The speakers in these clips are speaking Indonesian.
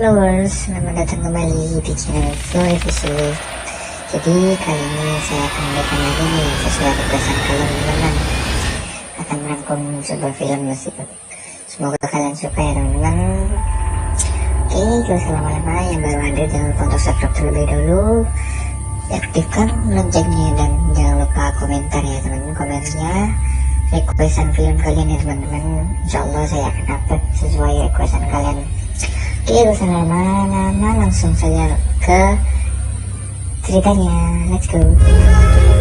Flowers, selamat datang kembali di channel Flow Episode. Jadi kali ini saya akan memberikan lagi nih sesuai requestan kalian teman-teman. Akan merangkum sebuah film musik. Semoga kalian suka ya teman-teman. Oke, gak usah lama-lama, yang baru hadir jangan lupa untuk subscribe terlebih dahulu, aktifkan loncengnya, dan jangan lupa komentar ya teman-teman. Komennya requestan film kalian ya teman-teman. Insyaallah saya akan upload sesuai requestan kalian. Oke, gak usah lama-lama, langsung saja ke ceritanya. Let's go.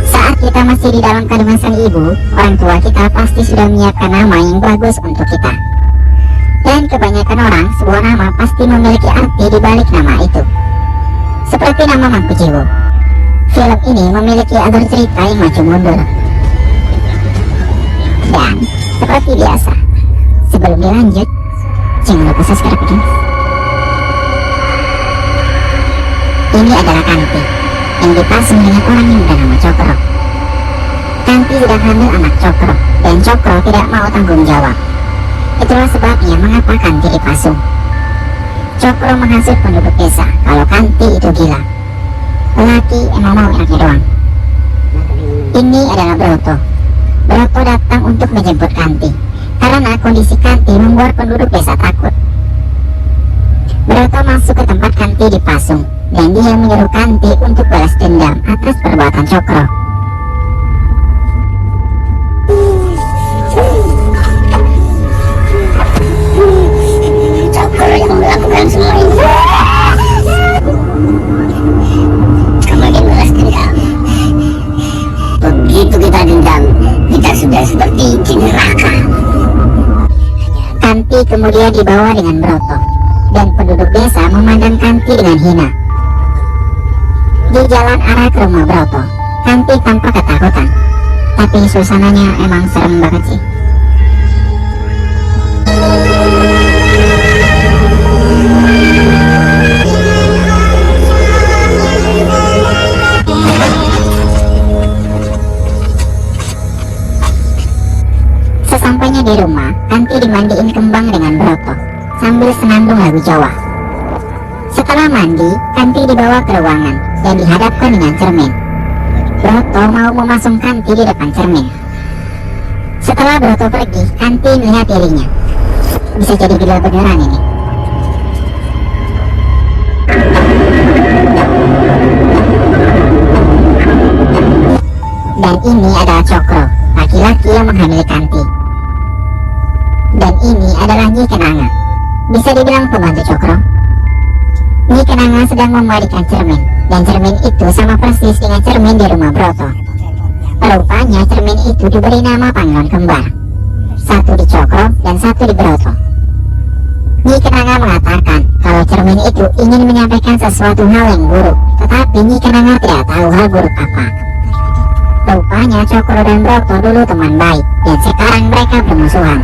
Saat kita masih di dalam kandungan sang ibu, orang tua kita pasti sudah menyiapkan nama yang bagus untuk kita. Dan kebanyakan orang, sebuah nama pasti memiliki arti di balik nama itu. Seperti nama Mangku Jiwo. Film ini memiliki alur cerita yang maju mundur. Dan seperti biasa, sebelum dilanjut, jangan lupa subscribe guys. Ini adalah Kanti yang dipasung dengan orang yang bernama Cokro. Kanti sedang hamil anak Cokro, dan Cokro tidak mau tanggung jawab. Itulah sebabnya mengapa Kanti dipasung. Cokro menghasut penduduk desa kalau Kanti itu gila. Lelaki emang mau enaknya doang. Ini adalah Broto. Broto datang untuk menjemput Kanti karena kondisi Kanti membuat penduduk desa takut. Broto masuk ke tempat Kanti dipasung, dan dia menyuruh Kanti untuk balas dendam atas perbuatan Cokro. Cokro yang melakukan semua ini. Kemudian balas dendam. Begitu kita dendam, kita sudah seperti jin neraka. Kanti kemudian dibawa dengan Broto, dan penduduk desa memandang Kanti dengan hina. Di jalan arah ke rumah Broto, Kanti tampak ketakutan, tapi suasananya emang serem banget sih. Sesampainya di rumah, Kanti dimandiin kembang dengan Broto sambil senandung lagu Jawa. Setelah mandi, Kanti dibawa ke ruangan dan dihadapkan dengan cermin. Broto mau memasung Kanti di depan cermin. Setelah Broto pergi, Kanti melihat dirinya. Bisa jadi gila beneran ini. Dan ini adalah Cokro, laki-laki yang menghamili Kanti. Dan ini adalah Nyi Kenanga, bisa dibilang pembantu Cokro. Nyi Kenanga sedang memandikan cermin, dan cermin itu sama persis dengan cermin di rumah Broto. Rupanya cermin itu diberi nama panggilan kembar, satu di Cokro dan satu di Broto. Nyi Kenanga mengatakan kalau cermin itu ingin menyampaikan sesuatu hal yang buruk, tetapi Nyi Kenanga tidak tahu hal buruk apa. Rupanya Cokro dan Broto dulu teman baik, dan sekarang mereka bermusuhan.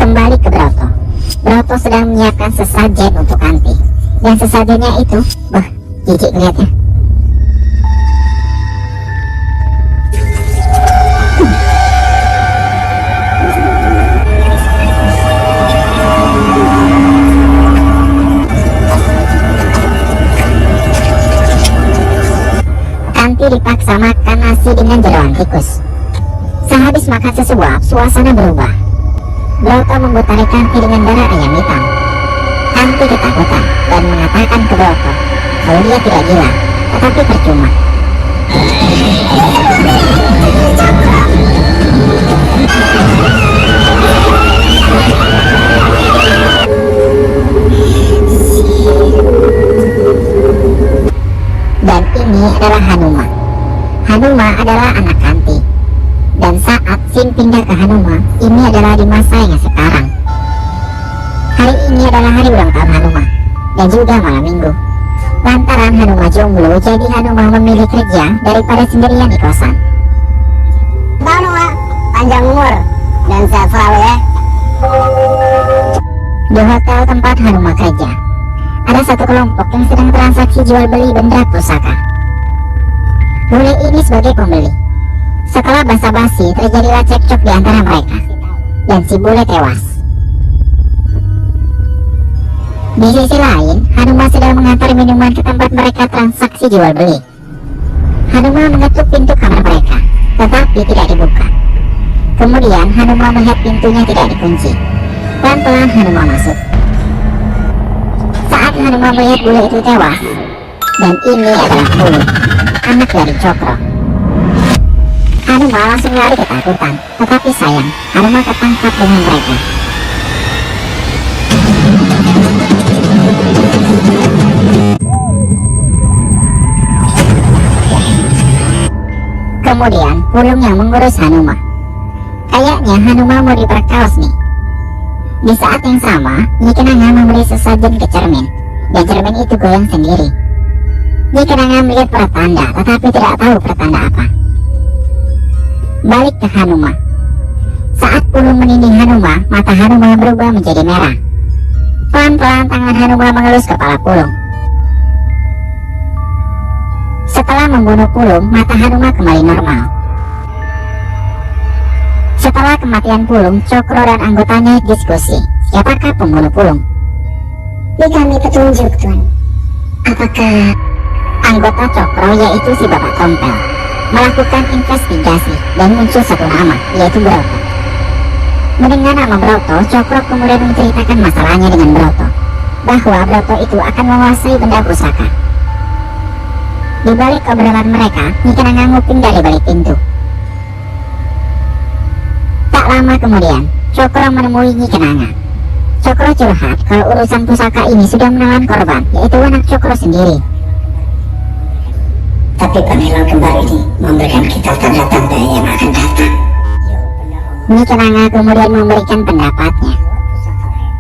Kembali ke Broto. Broto sedang menyiapkan sesajen untuk Kanti, dan sesajennya itu, jijik lihatnya. Kanti dipaksa makan nasi dengan jeroan tikus. Sehabis makan sesuap, suasana berubah. Broto membutari Kanti dengan darah ayam hitam. Kanti ketakutan dan mengatakan ke Broto kalau dia tidak gila, tetapi percuma. Dan ini adalah Hanuma. Hanuma adalah anak Kanti. Dan saat Sin pindah ke Hanuma, ini adalah di masa yang sekarang. Hari ini adalah hari ulang tahun Hanuma, dan juga malam minggu. Lantaran Hanuma jomblo, jadi Hanuma memilih kerja daripada sendirian di kosan. Hanuma, panjang umur dan sehat selalu ya. Di hotel tempat Hanuma kerja, ada satu kelompok yang sedang transaksi jual beli benda pusaka. bule ini sebagai pembeli. Setelah basa-basi, terjadilah cekcok di antara mereka, dan si bule tewas. Di sisi lain, Hanuma sedang mengantar minuman ke tempat mereka transaksi jual beli. Hanuma mengetuk pintu kamar mereka, tetapi tidak dibuka. Kemudian Hanuma melihat pintunya tidak dikunci. Pelan-pelan Hanuma masuk. Saat Hanuma melihat bule itu tewas, dan ini adalah Pulung, anak dari Cokro. Hanuma langsung lari ketakutan, tetapi sayang, Hanuma ketangkap dengan mereka. Kemudian Pulung yang mengurus Hanuma. Kayaknya Hanuma mau diperkaos nih. Di saat yang sama, Nyi Kenanga memberi sesajen ke cermin, dan cermin itu goyang sendiri. Nyi Kenanga melihat pertanda, tetapi tidak tahu pertanda apa. Balik ke Hanuma. Saat Pulung menindih Hanuma, mata Hanuma berubah menjadi merah. Pelan-pelan tangan Hanuma mengelus kepala Pulung. Setelah membunuh Pulung, mata Hanuma kembali normal. Setelah kematian Pulung, Cokro dan anggotanya diskusi, siapakah pembunuh Pulung? Beri kami petunjuk, Tuan. Apakah anggota Cokro, yaitu si Bapak Tompel, melakukan investigasi dan muncul satu nama, yaitu Broto. Mendengar nama Broto, Cokro kemudian menceritakan masalahnya dengan Broto, bahwa Broto itu akan menguasai benda pusaka. Di balik obrolan mereka, Nyi Kenanga nguping dari balik pintu. Tak lama kemudian, Cokro menemui Nyi Kenanga. Cokro curhat kalau urusan pusaka ini sudah menelan korban, yaitu anak Cokro sendiri. Tapi penilaian kembar ini memberikan kita tanda-tanda yang akan datang. Nyi Kenanga kemudian memberikan pendapatnya.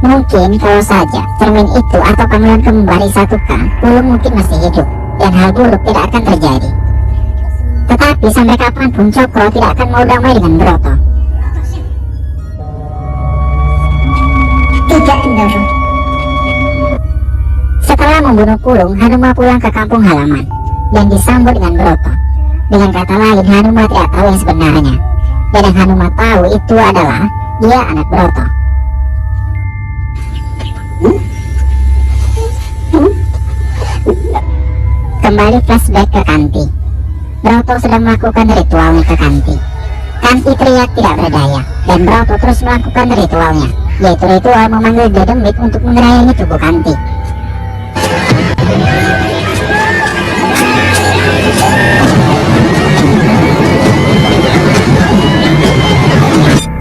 Mungkin kalau saja cermin itu atau pangeran kembar disatukan, Pulung mungkin masih hidup, dan hal buruk tidak akan terjadi. Tetapi sampai kapanpun Cokro tidak akan mau damai dengan Broto. Tidak, Ndoro. Setelah membunuh Pulung, Hanuma pulang ke kampung halaman dan disambut dengan Broto. Dengan kata lain, Hanuma tidak tahu yang sebenarnya, dan yang Hanuma tahu itu adalah dia anak Broto. Kembali flashback ke Kanti. Broto sedang melakukan ritualnya ke Kanti. Kanti teriak tidak berdaya, dan Broto terus melakukan ritualnya, yaitu ritual memanggil Dedemit untuk mengerayangi tubuh Kanti.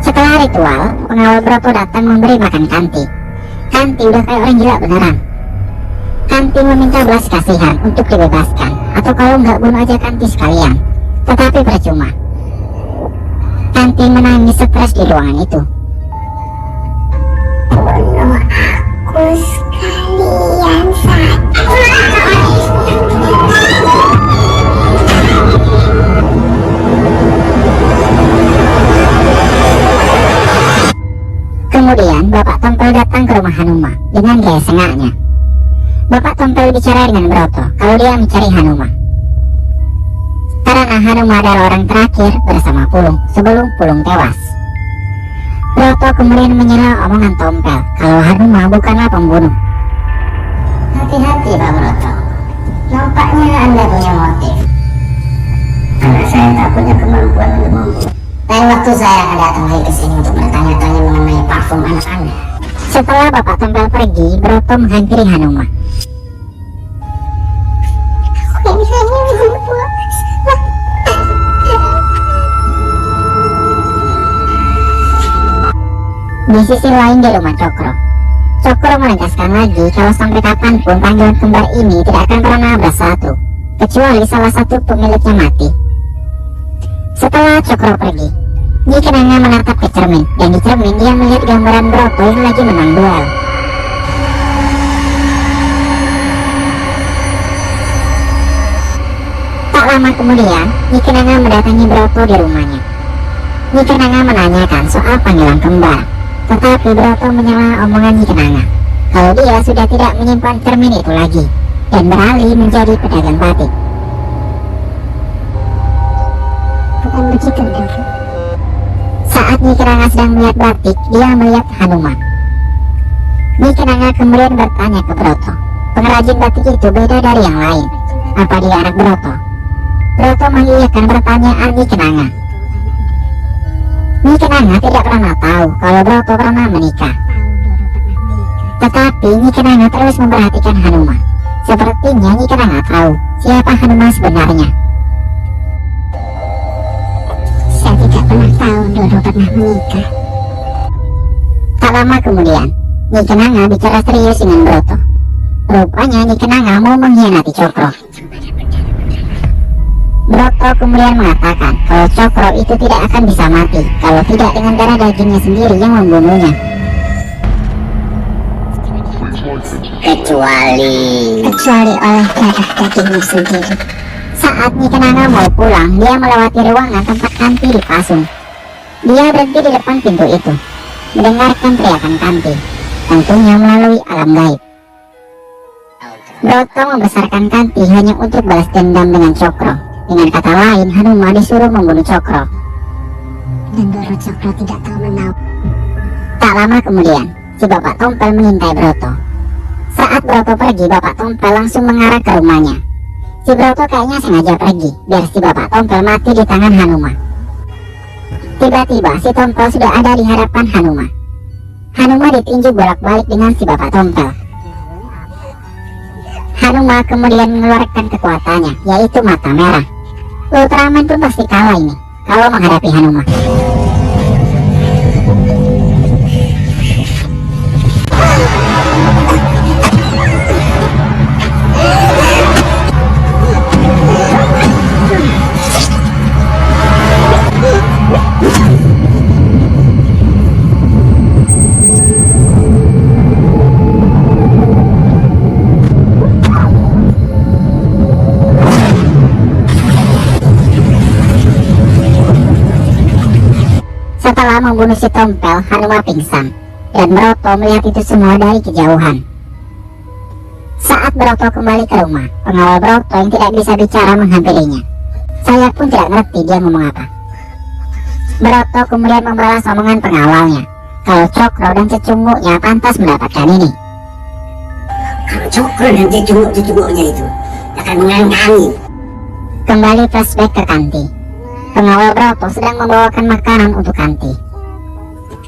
Setelah ritual, pengawal Broto datang memberi makan Kanti. Kanti udah kayak orang gila beneran. Kanti meminta belas kasihan untuk dibebaskan, atau kalau nggak bunuh aja Kanti sekalian. Tetapi percuma. Kanti menangis stres di ruangan itu. Bunuh aku sekalian saja. Kemudian Bapak Tompel datang ke rumah Hanuma dengan gaya sengaknya. Bapak Tompel bicara dengan Broto kalau dia mencari Hanuma, karena Hanuma adalah orang terakhir bersama Pulung sebelum Pulung tewas. Broto kemudian menyela omongan Tompel kalau Hanuma bukanlah pembunuh. Hati-hati, Pak Broto. Nampaknya Anda punya motif. Karena saya tak punya kemampuan untuk membunuh. Lain waktu saya akan datang lagi ke sini untuk bertanya-tanya mengenai parfum anak Anda. Setelah Bapak Tompel pergi, Broto menghampiri Hanuma. Ini hanya membuat Di sisi lain di rumah Cokro, Cokro menegaskan lagi kalau sampai kapanpun panggilan kembar ini tidak akan pernah bersatu, kecuali salah satu pemiliknya mati. Setelah Cokro pergi, Nyi Kenanga menatap ke cermin, dan di cermin dia melihat gambaran Broto yang lagi menang duel. Tak lama kemudian, Nyi Kenanga mendatangi Broto di rumahnya. Nyi Kenanga menanyakan soal panggilan kembar, tetapi Broto menyela omongan Nyi Kenanga kalau dia sudah tidak menyimpan cermin itu lagi dan beralih menjadi pedagang batik. bukan begitu, Doro. Saat Nyi Kenanga sedang melihat batik, dia melihat Hanuma. Nyi Kenanga kemudian bertanya ke Broto, pengrajin batik itu beda dari yang lain. Apa dia anak Broto? Broto mengiyakan pertanyaan Nyi Kenanga. Nyi Kenanga tidak pernah tahu kalau Broto pernah menikah. Tetapi Nyi Kenanga terus memperhatikan Hanuma. Sepertinya Nyi Kenanga tahu siapa Hanuma sebenarnya. Saya tidak pernah tahu Doro pernah menikah. Tak lama kemudian, Nyi Kenanga bicara serius dengan Broto. Rupanya Nyi Kenanga mau mengkhianati Cokro. Broto kemudian mengatakan kalau Cokro itu tidak akan bisa mati kalau tidak dengan darah dagingnya sendiri yang membunuhnya. Kecuali oleh darah dagingnya sendiri. Saat Nyi Kenanga mau pulang, dia melewati ruangan tempat Kanti dipasung. Dia berhenti di depan pintu itu, mendengarkan teriakan Kanti, tentunya melalui alam gaib. Broto membesarkan Kanti hanya untuk balas dendam dengan Cokro. Dengan kata lain, Hanuma disuruh membunuh Cokro. dan Doro Cokro tidak tahu menahu. Tak lama kemudian, si Bapak Tompel mengintai Broto. Saat Broto pergi, Bapak Tompel langsung mengarah ke rumahnya. Si Broto kayaknya sengaja pergi, biar si Bapak Tompel mati di tangan Hanuma. Tiba-tiba si Tompel sudah ada di hadapan Hanuma. Hanuma ditinju bolak-balik dengan si Bapak Tompel. Hanuma kemudian mengeluarkan kekuatannya, yaitu mata merah. Ultraman pun pasti kalah ini, kalau menghadapi Hanuma. Setelah membunuh si Tompel, Hanuma pingsan, dan Broto melihat itu semua dari kejauhan. Saat Broto kembali ke rumah, pengawal Broto yang tidak bisa bicara menghampirinya. Saya pun tidak ngerti dia ngomong apa. Broto kemudian membalas omongan pengawalnya, kalau Cokro dan cecunguknya pantas mendapatkan ini. Kalau Cokro dan cecunguk-cecunguknya itu akan mengangkangi. Kembali flashback ke Kanti. Pengawal Broto sedang membawakan makanan untuk Kanti.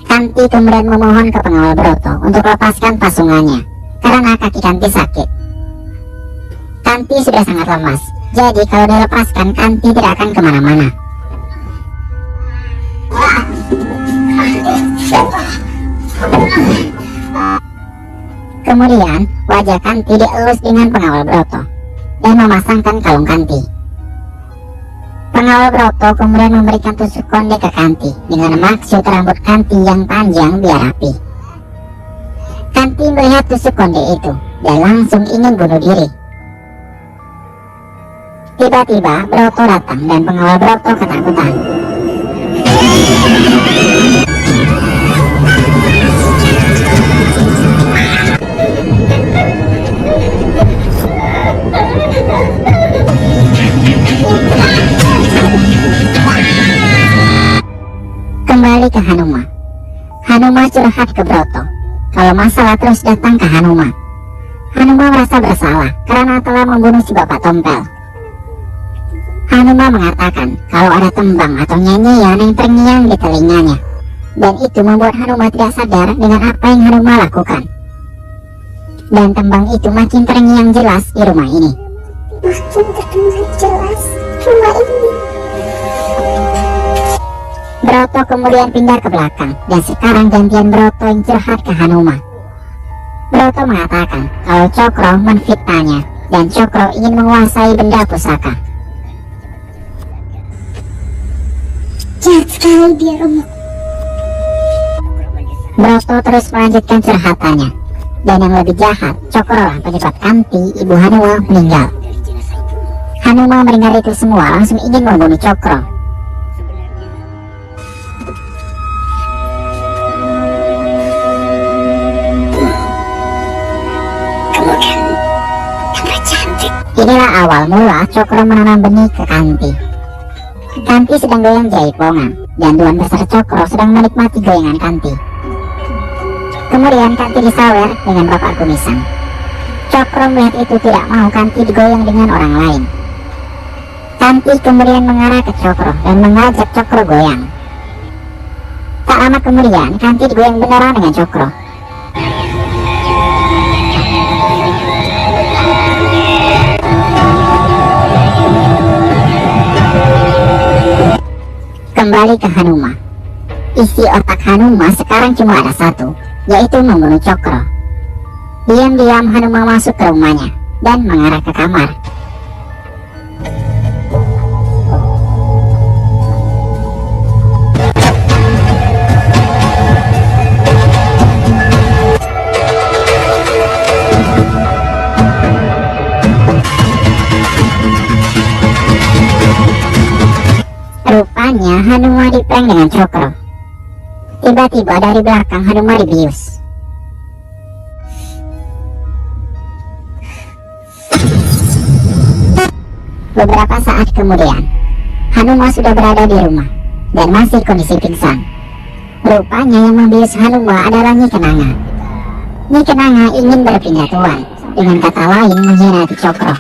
Kanti kemudian memohon ke pengawal Broto untuk lepaskan pasungannya, karena kaki Kanti sakit. Kanti sudah sangat lemas, jadi kalau dilepaskan Kanti tidak akan kemana-mana. Kemudian wajah Kanti dielus dengan pengawal Broto dan memasangkan kalung Kanti. Pengawal Broto kemudian memberikan tusuk konde ke Kanti dengan maksud rambut Kanti yang panjang biar rapi. Kanti melihat tusuk konde itu dan langsung ingin bunuh diri. Tiba-tiba Broto datang dan pengawal Broto ketakutan. Kembali ke Hanuma. Hanuma curhat ke Broto kalau masalah terus datang ke Hanuma. Hanuma merasa bersalah karena telah membunuh si Bapak Tompel. Hanuma mengatakan kalau ada tembang atau nyanyian yang terngiang di telinganya, dan itu membuat Hanuma tidak sadar dengan apa yang Hanuma lakukan. Dan tembang itu makin terngiang jelas di rumah ini. Makin terdengar jelas rumah ini. Broto kemudian pindah ke belakang, dan sekarang gantian Broto yang curhat ke Hanuma. Broto mengatakan kalau Cokro menfitnahnya, dan Cokro ingin menguasai benda pusaka. Jahat sekali dia, Romo. Broto terus melanjutkan curhatannya, dan yang lebih jahat, Cokro lah penyebab Kanti, ibu Hanuma, meninggal. Hanuma mendengar itu semua langsung ingin membunuh Cokro. Inilah awal mula Cokro menanam benih ke Kanti. Kanti sedang goyang jaipongan, dan Tuan Besar Cokro sedang menikmati goyangan Kanti. Kemudian Kanti disawer dengan Bapak Kumisang. Cokro melihat itu tidak mau Kanti digoyang dengan orang lain. Kanti kemudian mengarah ke Cokro dan mengajak Cokro goyang. Tak lama kemudian Kanti digoyang beneran dengan Cokro. Kembali ke Hanuma. Isi otak Hanuma sekarang cuma ada satu, yaitu membunuh Cokro. Diam-diam Hanuma masuk ke rumahnya dan mengarah ke kamar. Rupanya Hanuma diprank dengan Cokro. Tiba-tiba dari belakang Hanuma dibius. Beberapa saat kemudian, Hanuma sudah berada di rumah dan masih kondisi pingsan. Rupanya yang membius Hanuma adalah Nyi Kenanga. Nyi Kenanga ingin berpindah tuan, dengan kata lain mengkhianati Cokro.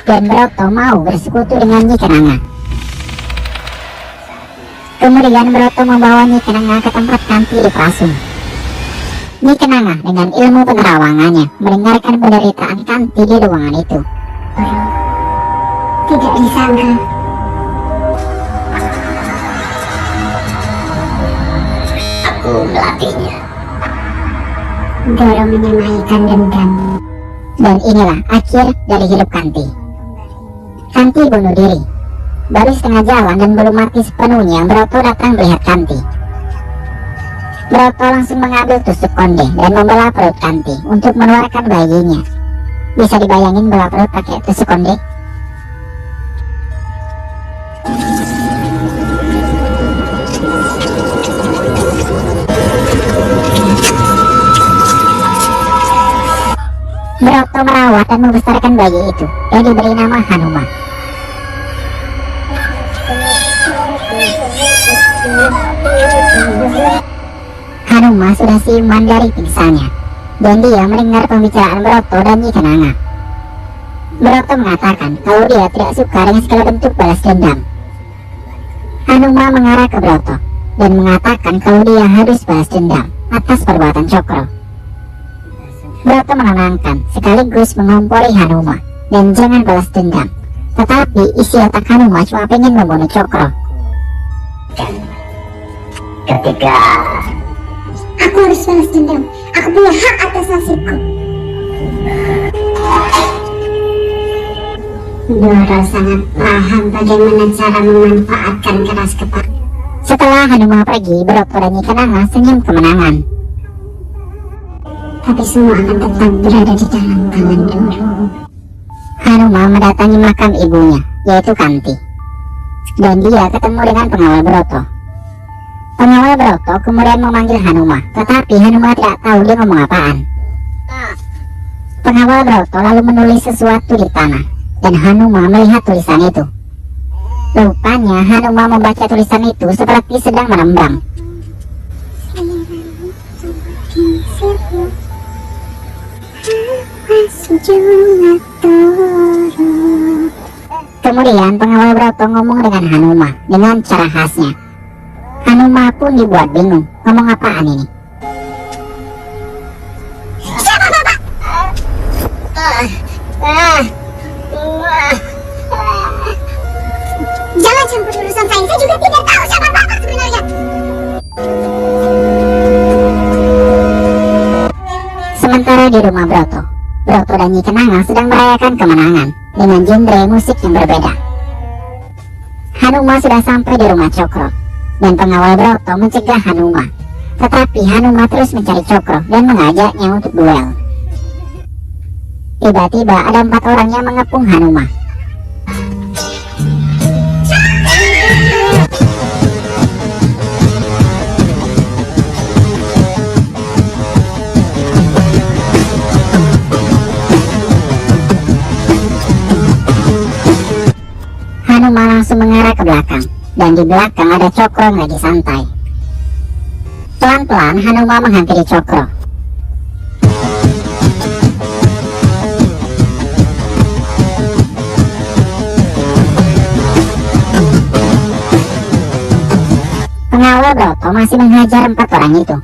Dan Broto mau bersekutu dengan Nyi Kenanga. Kemudian Broto membawa Nyi Kenanga ke tempat Kanti dipasung. Nyi Kenanga dengan ilmu penerawangannya mendengarkan penderitaan Kanti di ruangan itu. Tidak disangka. Aku melatihnya. Doro menyemaikan dendam. Dan inilah akhir dari hidup Kanti. Kanti bunuh diri. Baru setengah jalan dan belum mati sepenuhnya, Broto datang melihat Kanti. Broto langsung mengambil tusuk konde dan membelah perut Kanti untuk mengeluarkan bayinya. Bisa dibayangin belah perut pakai tusuk konde? Broto merawat dan membesarkan bayi itu yang diberi nama Hanuma. Hanuma sudah siuman dari pingsannya, dan dia mendengar pembicaraan Broto dan Nyi Kenanga. Broto mengatakan kalau dia tidak suka dengan segala bentuk balas dendam. Hanuma mengarah ke Broto dan mengatakan kalau dia harus balas dendam atas perbuatan Cokro. Broto menenangkan sekaligus mengompori Hanuma dan jangan balas dendam. Tetapi isi otak Hanuma cuma pengen membunuh Cokro. Ketika Aku harus balas dendam. Aku punya hak atas nasibku. Doro sangat paham bagaimana cara memanfaatkan keras kepala. Setelah Hanuma pergi, Broto dan Nyi Kenanga senyum kemenangan. Tapi semua akan tetap berada di dalam tangan Doro. Hanuma mendatangi makam ibunya, yaitu Kanti. Dan dia ketemu dengan pengawal Broto. Pengawal Broto kemudian memanggil Hanuma, tetapi Hanuma tidak tahu dia ngomong apaan. Pengawal Broto lalu menulis sesuatu di tanah, dan Hanuma melihat tulisan itu. Rupanya Hanuma membaca tulisan itu seperti sedang merembang. Kemudian pengawal Broto ngomong dengan Hanuma dengan cara khasnya. Hanuma pun dibuat bingung, ngomong apaan ini? Jangan campur urusan saya juga tidak tahu siapa bapak sebenarnya. Sementara di rumah Broto, Broto dan Nyi Kenanga sedang merayakan kemenangan dengan genre musik yang berbeda. Hanuma sudah sampai di rumah Cokro, dan pengawal Broto mencegah Hanuma. Tetapi Hanuma terus mencari Cokro dan mengajaknya untuk duel. Tiba-tiba ada 4 orang yang mengepung Hanuma. Hanuma langsung mengarah ke belakang, dan di belakang ada Cokro yang lagi santai. Pelan-pelan Hanuma menghampiri Cokro. Pengawal Broto masih menghajar 4 orang itu.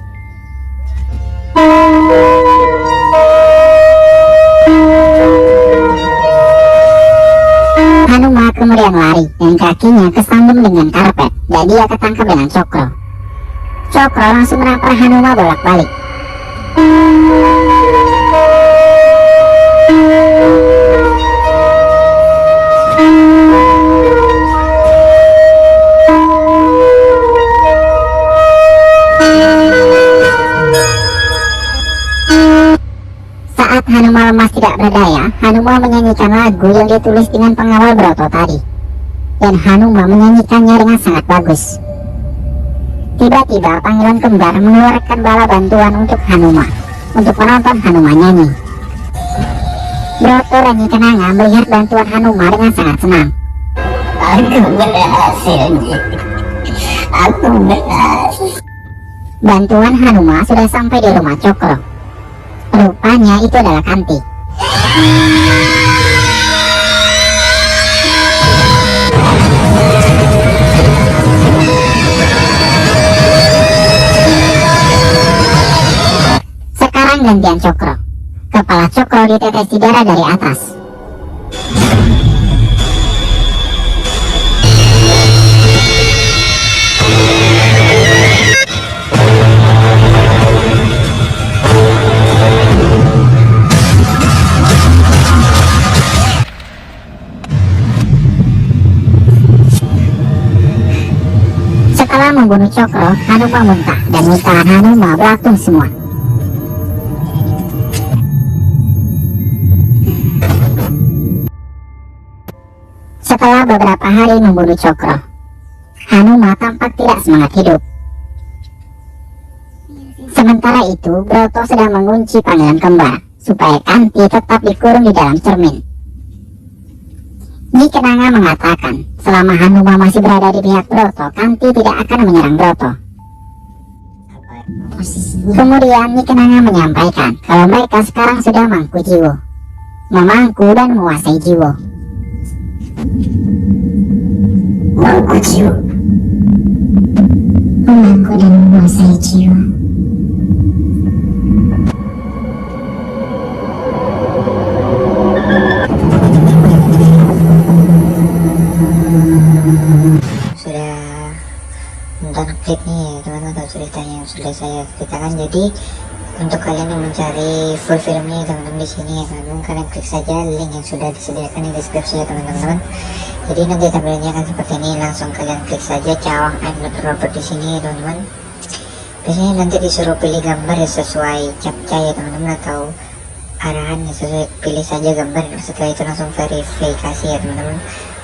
Hanuma kemudian lari dan kakinya kesandung dengan karpet dan dia ketangkap dengan Cokro. Cokro langsung menampar Hanuma bolak-balik. Saat Hanuma lemas tidak berdaya, Hanuma menyanyikan lagu yang ditulis dengan pengawal Broto tadi. Dan Hanuma menyanyikannya dengan sangat bagus. Tiba-tiba panggilan kembar mengeluarkan bala bantuan untuk Hanuma, untuk menonton Hanuma nyanyi. Broto dan Nyi Kenanga melihat bantuan Hanuma dengan sangat senang. Aku berhasil. Aku berhasil. Bantuan Hanuma sudah sampai di rumah Cokro. Rupanya itu adalah Kanti. Sekarang gantian Cokro. Kepala Cokro ditetesi darah dari atas. Setelah membunuh Cokro, Hanuma muntah dan muntahan Hanuma belatung semua. Setelah beberapa hari membunuh Cokro, Hanuma tampak tidak semangat hidup. Sementara itu, Broto sedang mengunci panggilan kembar supaya Kanti tetap dikurung di dalam cermin. Nyi Kenanga mengatakan, selama Hanuma masih berada di pihak Broto, Kanti tidak akan menyerang Broto. Kemudian Nyi Kenanga menyampaikan kalau mereka sekarang sudah mangku jiwo, memangku dan menguasai jiwo. Mangku jiwo. Memangku dan menguasai jiwa. Sudah nonton klipnya ya teman-teman, atau ceritanya yang sudah saya ceritakan. Jadi untuk kalian yang mencari full filmnya teman-teman di sini ya teman-teman, kalian klik saja link yang sudah disediakan di deskripsi ya teman-teman. Jadi nanti tampilannya akan seperti ini, langsung kalian klik saja Cawang I'm Not Robert di sini ya teman-teman. Biasanya nanti disuruh pilih gambar ya sesuai captcha ya teman-teman, atau arahan ya sesuai, pilih saja gambar. Setelah itu langsung verifikasi ya teman-teman,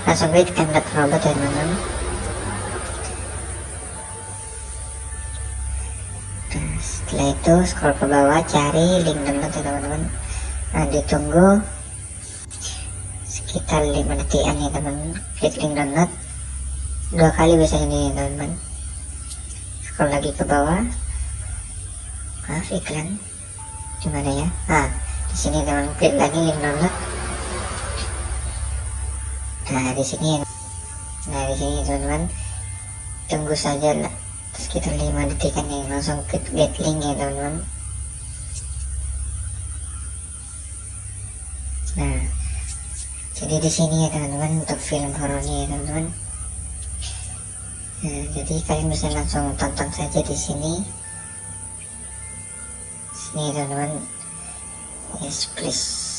langsung klik I'm Not Robot ya teman-teman. Nah, setelah itu scroll ke bawah, cari link download ya teman-teman. Nah, ditunggu sekitar 5 detikan ya teman-teman. Klik link download 2 kali biasanya nih ya teman-teman. Scroll lagi ke bawah. Maaf, iklan gimana ya? Nah, di sini teman-teman, klik lagi link download. Nah, di sini teman-teman, tunggu saja lah sekitar 5 detikan ya, langsung klik get link ya teman-teman. Nah, jadi di sini ya teman-teman untuk film horornya ya teman-teman. Nah, jadi kalian bisa langsung tonton saja di sini. Sini ya teman-teman. Yes please.